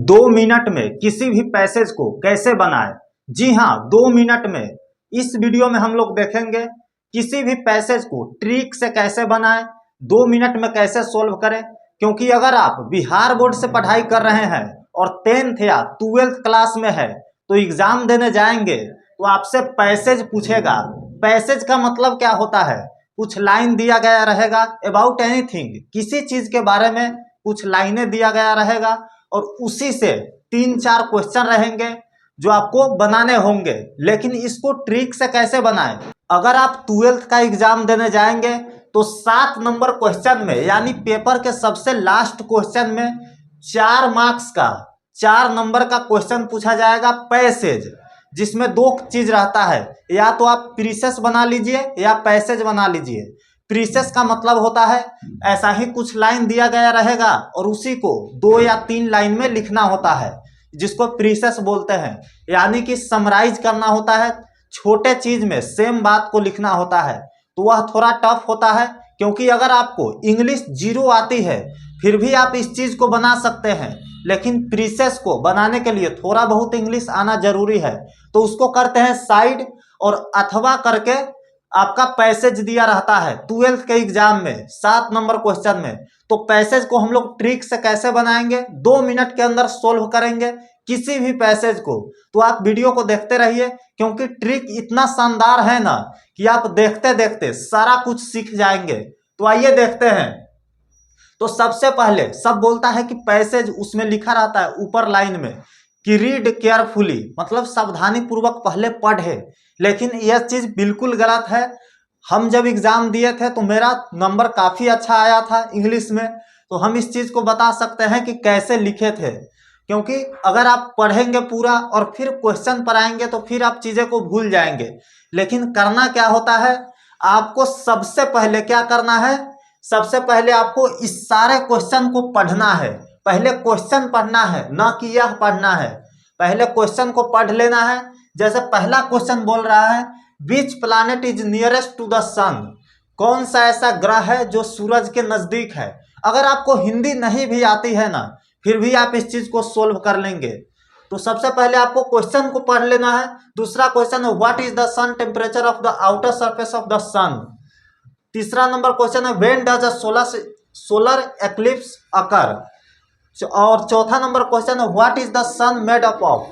2 minute में किसी भी पैसेज को कैसे बनाएं। जी हाँ, 2 मिनट में इस वीडियो में हम लोग देखेंगे किसी भी पैसेज को ट्रिक से कैसे बनाएं, 2 मिनट में कैसे सोल्व करें। क्योंकि अगर आप बिहार बोर्ड से पढ़ाई कर रहे हैं और 10th या 12th क्लास में है तो एग्जाम देने जाएंगे तो आपसे पैसेज पूछेगा। पैसेज का मतलब क्या होता है? कुछ लाइन दिया गया रहेगा अबाउट एनीथिंग, किसी चीज के बारे में कुछ लाइनें दिया गया रहेगा और उसी से 3-4 क्वेश्चन रहेंगे जो आपको बनाने होंगे। लेकिन इसको ट्रिक से कैसे बनाएं? अगर आप 12th का एग्जाम देने जाएंगे तो 7 नंबर क्वेश्चन में यानी पेपर के सबसे लास्ट क्वेश्चन में 4 मार्क्स का 4 नंबर का क्वेश्चन पूछा जाएगा पैसेज, जिसमें 2 चीज रहता है, या तो आप प्रीसेस बना लीजिए या पैसेज बना लीजिए। प्रीसेस का मतलब होता है ऐसा ही कुछ लाइन दिया गया रहेगा और उसी को 2 या 3 लाइन में लिखना होता है, जिसको प्रीसेस बोलते हैं। यानी कि समराइज करना होता है, छोटे चीज में सेम बात को लिखना होता है। तो वह थोड़ा टफ होता है, क्योंकि अगर आपको इंग्लिश 0 आती है फिर भी आप इस चीज को बना सकते हैं, लेकिन प्रीसेस को बनाने के लिए थोड़ा बहुत इंग्लिश आना जरूरी है। तो उसको करते हैं साइड और अथवा करके आपका पैसेज दिया रहता है 12th के एग्जाम में 7 नंबर क्वेश्चन में। तो पैसेज को हम लोग ट्रिक से कैसे बनाएंगे, 2 मिनट के अंदर सोल्व करेंगे किसी भी पैसेज को। तो आप वीडियो को देखते रहिए, क्योंकि ट्रिक इतना शानदार है ना कि आप देखते देखते सारा कुछ सीख जाएंगे। तो आइए देखते हैं। तो सबसे पहले सब बोलता है कि पैसेज, उसमें लिखा रहता है ऊपर लाइन में कि रीड केयरफुली, मतलब सावधानी पूर्वक पहले पढ़े। लेकिन यह चीज बिल्कुल गलत है। हम जब एग्जाम दिए थे तो मेरा नंबर काफी अच्छा आया था इंग्लिश में, तो हम इस चीज को बता सकते हैं कि कैसे लिखे थे। क्योंकि अगर आप पढ़ेंगे पूरा और फिर क्वेश्चन पर आएंगे तो फिर आप चीजें को भूल जाएंगे। लेकिन करना क्या होता है, आपको सबसे पहले क्या करना है, सबसे पहले आपको इस सारे क्वेश्चन को पढ़ना है। पहले क्वेश्चन पढ़ना है, ना कि यह पढ़ना है। पहले क्वेश्चन को पढ़ लेना है। जैसे पहला क्वेश्चन बोल रहा है which planet is nearest to the sun, कौन सा ऐसा ग्रह है जो सूरज के नजदीक है। अगर आपको हिंदी नहीं भी आती है ना, फिर भी आप इस चीज को सोल्व कर लेंगे। तो सबसे पहले आपको क्वेश्चन को पढ़ लेना है। दूसरा क्वेश्चन है what is the sun temperature of the outer surface of the sun. तीसरा नंबर क्वेश्चन है when does a solar eclipse occur. और चौथा नंबर क्वेश्चन है what is the sun made up of.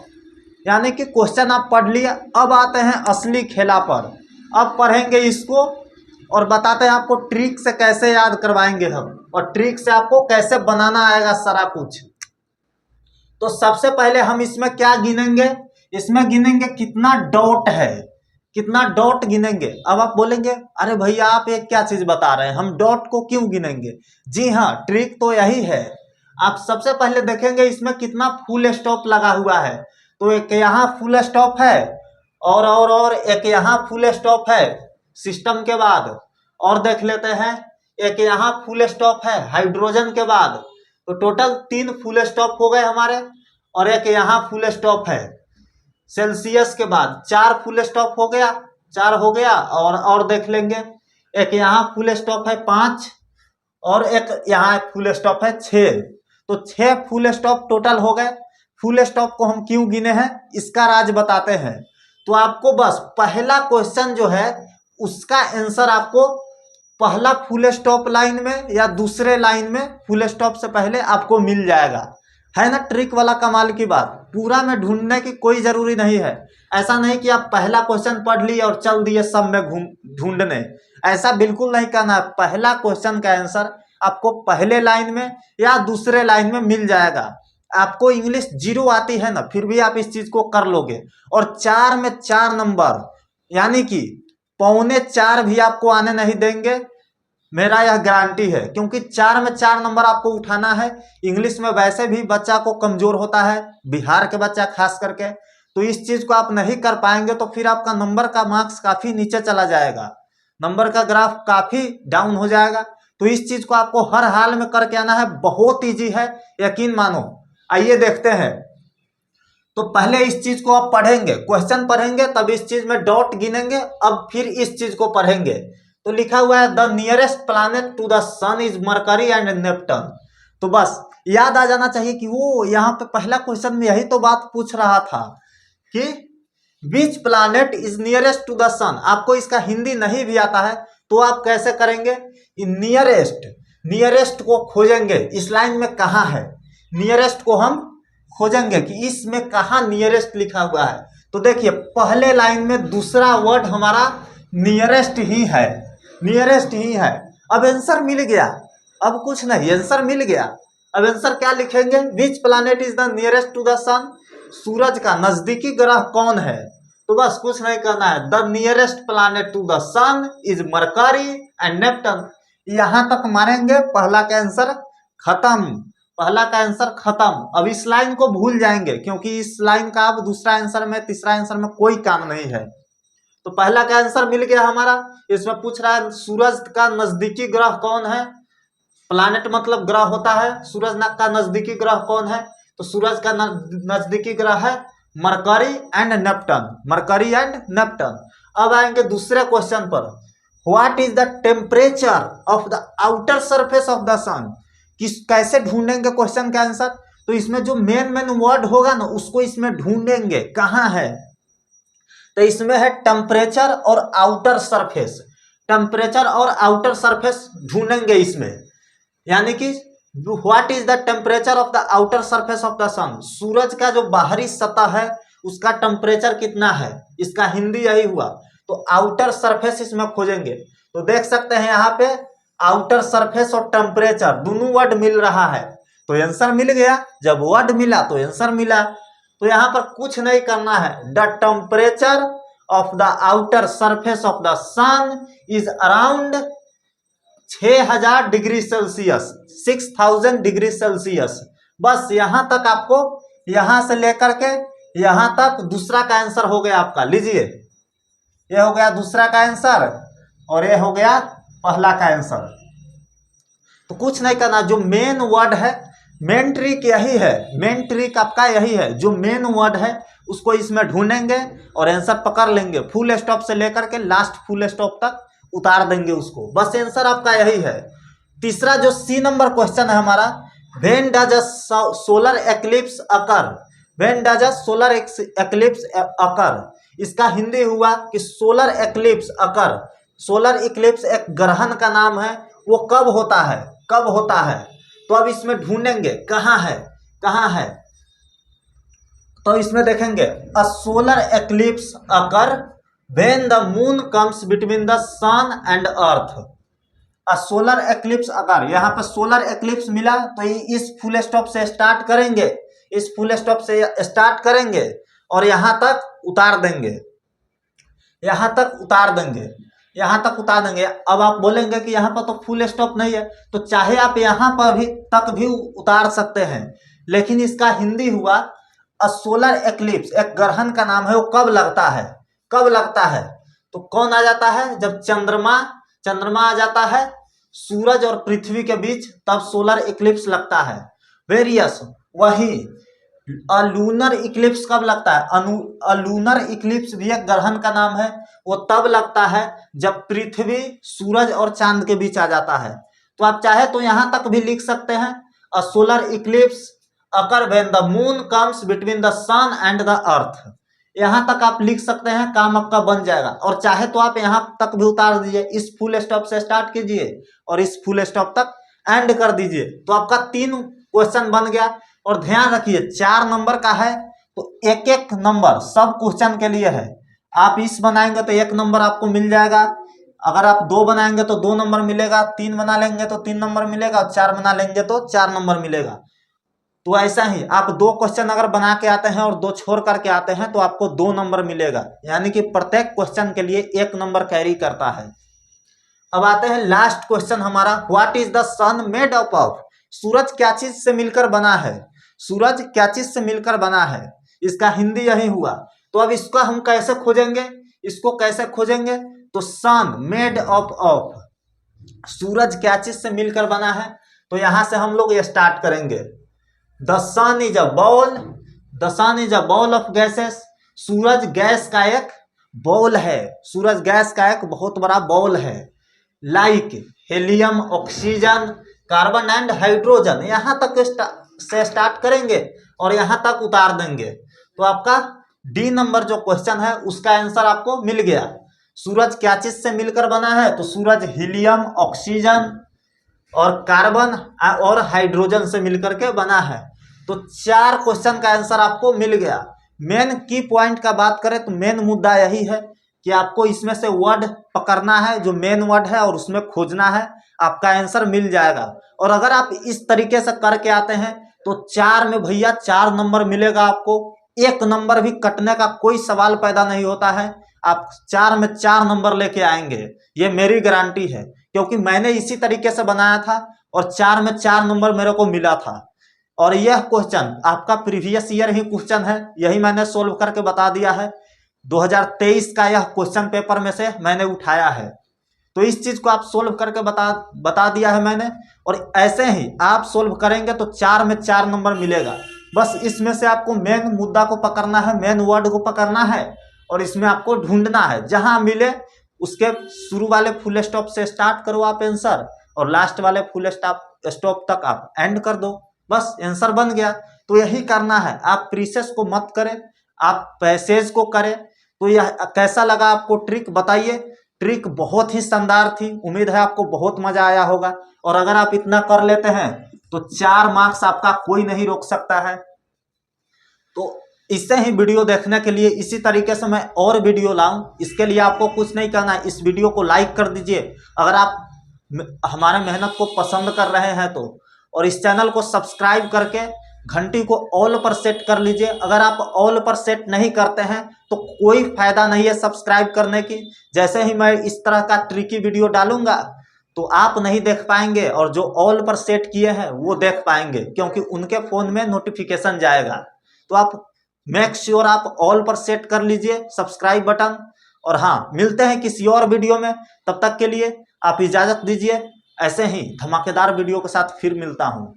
यानी कि क्वेश्चन आप पढ़ लिए। अब आते हैं असली खेला पर। अब पढ़ेंगे इसको और बताते हैं आपको ट्रिक से कैसे याद करवाएंगे हम, और ट्रिक से आपको कैसे बनाना आएगा सारा कुछ। तो सबसे पहले हम इसमें क्या गिनेंगे, इसमें गिनेंगे कितना डॉट है, कितना डॉट गिनेंगे। अब आप बोलेंगे अरे भैया आप ये क्या चीज बता रहे हैं, हम डॉट को क्यों गिनेंगे। जी हाँ, ट्रिक तो यही है। आप सबसे पहले देखेंगे इसमें कितना फुल स्टॉप लगा हुआ है। तो एक यहाँ फुल स्टॉप है और एक यहाँ फुल स्टॉप है सिस्टम के बाद, और देख लेते हैं एक यहाँ फुल स्टॉप है हाइड्रोजन के बाद। तो टोटल 3 फुल स्टॉप हो गए हमारे, और एक यहाँ फुल स्टॉप है सेल्सियस के बाद। 4 फुल स्टॉप हो गया, 4 हो गया। और देख लेंगे एक यहाँ फुल स्टॉप है 5 और एक यहाँ फुल स्टॉप है 6। तो 6 फुल स्टॉप टोटल हो गए। फुल स्टॉप को हम क्यों गिने हैं इसका राज बताते हैं। तो आपको बस पहला क्वेश्चन जो है उसका आंसर आपको पहला फुल स्टॉप लाइन में या दूसरे लाइन में फुल स्टॉप से पहले आपको मिल जाएगा। है ना ट्रिक वाला कमाल की बात। पूरा में ढूंढने की कोई जरूरी नहीं है। ऐसा नहीं कि आप पहला क्वेश्चन पढ़ लिए और चल दिए सब में ढूंढने, ऐसा बिल्कुल नहीं करना है। पहला क्वेश्चन का आंसर आपको पहले लाइन में या दूसरे लाइन में मिल जाएगा। आपको इंग्लिश 0 आती है ना, फिर भी आप इस चीज को कर लोगे। और 4 में 4 नंबर, यानी कि 3.25 भी आपको आने नहीं देंगे, मेरा यह गारंटी है। क्योंकि 4 में 4 नंबर आपको उठाना है। इंग्लिश में वैसे भी बच्चा को कमजोर होता है, बिहार के बच्चा खास करके। तो इस चीज को आप नहीं कर पाएंगे तो फिर आपका नंबर का मार्क्स काफी नीचे चला जाएगा, नंबर का ग्राफ काफी डाउन हो जाएगा। तो इस चीज को आपको हर हाल में करके आना है। बहुत ईजी है, यकीन मानो। आइए देखते हैं। तो पहले इस चीज को आप पढ़ेंगे, क्वेश्चन पढ़ेंगे, तब इस चीज में डॉट गिनेंगे, अब फिर इस चीज को पढ़ेंगे। तो लिखा हुआ है the nearest planet to the sun is Mercury and Neptune. तो बस याद आ जाना चाहिए कि वो यहाँ पे पहला क्वेश्चन में यही तो बात पूछ रहा था कि which planet is nearest to the sun. आपको इसका हिंदी नहीं भी आता है तो आप कैसे करेंगे, नियरेस्ट को खोजेंगे, इस लाइन में कहाँ है, नियरेस्ट को हम खोजेंगे कि इसमें कहाँ नियरेस्ट लिखा हुआ है। तो देखिए पहले लाइन में दूसरा वर्ड हमारा नियरेस्ट ही है, नियरेस्ट ही है। अब आंसर मिल गया, अब कुछ नहीं, आंसर मिल गया। अब आंसर क्या लिखेंगे, which planet is the nearest to the sun, सूरज का नजदीकी ग्रह कौन है। तो बस कुछ नहीं करना है, the nearest planet to the sun is Mercury and Neptune. यहां तक मारेंगे, पहला का आंसर खत्म, पहला का आंसर खत्म। अब इस लाइन को भूल जाएंगे क्योंकि इस लाइन का अब दूसरा आंसर में तीसरा आंसर में कोई काम नहीं है। तो पहला का आंसर मिल गया हमारा। इसमें पूछ रहा है सूरज का नजदीकी ग्रह कौन है, प्लैनेट मतलब ग्रह होता है, सूरज का नजदीकी ग्रह कौन है, तो सूरज का नजदीकी ग्रह है Mercury and Neptune, Mercury and Neptune. अब आएंगे दूसरे क्वेश्चन पर, what is the temperature of the outer surface of the sun. कैसे ढूंढेंगे क्वेश्चन का आंसर, तो इसमें जो मेन वर्ड होगा ना उसको इसमें ढूंढेंगे कहाँ है। तो इसमें है टेम्परेचर और आउटर सरफेस, टेम्परेचर और आउटर सरफेस ढूंढेंगे इसमें, यानी कि what is the temperature of the outer surface of the sun, सूरज का जो बाहरी सतह है उसका टेम्परेचर कितना है, इसका हिंदी यही हुआ। तो आउटर सरफेस इसमें खोजेंगे। तो देख सकते हैं यहाँ पे आउटर सरफेस और टेम्परेचर दोनों वर्ड मिल रहा है, तो आंसर मिल गया। जब वर्ड मिला तो आंसर मिला। तो यहाँ पर कुछ नहीं करना है, the temperature of the outer surface of the sun is around 6000 degree Celsius, 6000 degree Celsius. बस यहां तक आपको, यहां से लेकर के यहां तक दूसरा का आंसर हो गया आपका। लीजिए ये हो गया दूसरा का आंसर और ये हो गया पहला का आंसर। तो कुछ नहीं करना, जो मेन वर्ड है, मेन ट्रिक यही है, मेन ट्रिक आपका यही है, जो मेन वर्ड है उसको इसमें ढूंढेंगे और आंसर पकड़ लेंगे, फुल स्टॉप से लेकर के लास्ट फुल स्टॉप तक उतार देंगे उसको, बस आंसर आपका यही है। तीसरा जो सी नंबर क्वेश्चन है हमारा, when does a solar eclipse occur, when does a solar eclipse occur, इसका हिंदी हुआ कि solar eclipse occur, solar eclipse एक ग्रहण का नाम है, वो कब होता है, कब होता है। तो अब इसमें ढूंढेंगे कहाँ है, कहाँ है। तो इसमें देखेंगे a solar eclipse occur when the moon comes between the sun and earth. A solar eclipse occur, यहाँ पर सोलर एक्लिप्स मिला तो इस फुल स्टॉप से स्टार्ट करेंगे, इस फुल स्टॉप से स्टार्ट करेंगे और यहाँ तक उतार देंगे, यहाँ तक उतार देंगे, यहाँ तक उतार देंगे। अब आप बोलेंगे कि यहाँ पर तो फुल स्टॉप नहीं है, तो चाहे आप यहाँ पर भी तक भी उतार सकते हैं, लेकिन इसका हिंदी हुआ अ सोलर एक्लिप्स, एक ग्रहण का नाम है, वो कब लगता है, कब लगता है। तो कौन आ जाता है, जब चंद्रमा, चंद्रमा आ जाता है सूरज और पृथ्वी के बीच, तब सोलर इक्लिप्स लगता है। वेरियस वही लूनर इक्लिप्स कब लगता है, लूनर इक्लिप्स भी एक ग्रहण का नाम है, वो तब लगता है जब पृथ्वी सूरज और चांद के बीच आ जाता है। तो आप चाहे तो यहां तक भी लिख सकते हैं a solar eclipse occur when the moon comes between the sun and the earth, यहां तक आप लिख सकते हैं, काम आपका बन जाएगा। और चाहे तो आप यहां तक भी उतार दीजिए, इस फुल स्टॉप से स्टार्ट कीजिए और इस फुल स्टॉप तक एंड कर दीजिए, तो आपका 3 क्वेश्चन बन गया। और ध्यान रखिए 4 नंबर का है तो एक एक नंबर सब क्वेश्चन के लिए है। आप इस बनाएंगे तो 1 नंबर आपको मिल जाएगा, अगर आप 2 बनाएंगे तो 2 नंबर मिलेगा, 3 बना लेंगे तो 3 नंबर मिलेगा और 4 बना लेंगे तो 4 नंबर मिलेगा। तो ऐसा ही आप 2 क्वेश्चन अगर बना के आते हैं और 2 छोड़ करके आते हैं तो आपको 2 नंबर मिलेगा, यानी कि प्रत्येक क्वेश्चन के लिए 1 नंबर कैरी करता है। अब आते हैं लास्ट क्वेश्चन हमारा, what is the sun made up of, सूरज क्या चीज से मिलकर बना है, सूरज क्या चीज से मिलकर बना है, इसका हिंदी यही हुआ। तो अब इसका हम कैसे खोजेंगे, इसको कैसे खोजेंगे, तो सन मेड अप ऑफ, सूरज क्या चीज से मिलकर बना है। तो यहां से हम लोग ये स्टार्ट करेंगे, the sun is a ball, the sun is a ball of gases, सूरज गैस का एक बॉल है, सूरज गैस का एक बहुत बड़ा बॉल है। Like helium, oxygen, carbon and hydrogen यहाँ तक से स्टार्ट करेंगे और यहाँ तक उतार देंगे तो आपका डी नंबर जो क्वेश्चन है उसका आंसर आपको मिल गया। सूरज क्या चीज से मिलकर बना है? तो सूरज हीलियम, ऑक्सीजन और कार्बन और हाइड्रोजन से मिलकर के बना है। तो 4 क्वेश्चन का आंसर आपको मिल गया। मेन की पॉइंट का बात करें तो मेन मुद्दा यही है कि आपको इसमें से वर्ड पकड़ना है जो मेन वर्ड है और उसमें खोजना है, आपका आंसर मिल जाएगा। और अगर आप इस तरीके से करके आते हैं तो 4 में भैया 4 नंबर मिलेगा आपको, 1 नंबर भी कटने का कोई सवाल पैदा नहीं होता है। आप 4 में 4 नंबर लेके आएंगे, ये मेरी गारंटी है, क्योंकि मैंने इसी तरीके से बनाया था और 4 में 4 नंबर मेरे को मिला था। और यह क्वेश्चन आपका प्रीवियस ईयर ही क्वेश्चन है, यही मैंने सोल्व करके बता दिया है। 2023 का यह क्वेश्चन पेपर में से मैंने उठाया है, तो इस चीज को आप सोल्व करके बता दिया है मैंने। और ऐसे ही आप सोल्व करेंगे तो 4 में 4 नंबर मिलेगा। बस इसमें से आपको मेन मुद्दा को पकड़ना है, मेन वर्ड को पकड़ना है और इसमें आपको ढूंढना है, जहां मिले उसके शुरू वाले फुल स्टॉप से स्टार्ट करो आप आंसर और लास्ट वाले फुल स्टॉप तक आप एंड कर दो, बस आंसर बन गया। तो यही करना है, आप प्रीसेस को मत करें, आप पैसेज को करें। तो यह कैसा लगा आपको ट्रिक बताइए? ट्रिक बहुत ही शानदार थी, उम्मीद है आपको बहुत मजा आया होगा। और अगर आप इतना कर लेते हैं तो 4 मार्क्स आपका कोई नहीं रोक सकता है। तो इससे ही वीडियो देखने के लिए इसी तरीके से मैं और वीडियो लाऊं, इसके लिए आपको कुछ नहीं करना है, इस वीडियो को लाइक कर दीजिए अगर आप हमारे मेहनत को पसंद कर रहे हैं तो, और इस चैनल को सब्सक्राइब करके घंटी को ऑल पर सेट कर लीजिए। अगर आप ऑल पर सेट नहीं करते हैं तो कोई फायदा नहीं है सब्सक्राइब करने की। जैसे ही मैं इस तरह का ट्रिकी वीडियो डालूंगा तो आप नहीं देख पाएंगे और जो ऑल पर सेट किए हैं वो देख पाएंगे, क्योंकि उनके फोन में नोटिफिकेशन जाएगा। तो आप मेक श्योर आप ऑल पर सेट कर लीजिए सब्सक्राइब बटन। और हाँ, मिलते हैं किसी और वीडियो में, तब तक के लिए आप इजाजत दीजिए। ऐसे ही धमाकेदार वीडियो के साथ फिर मिलता हूँ।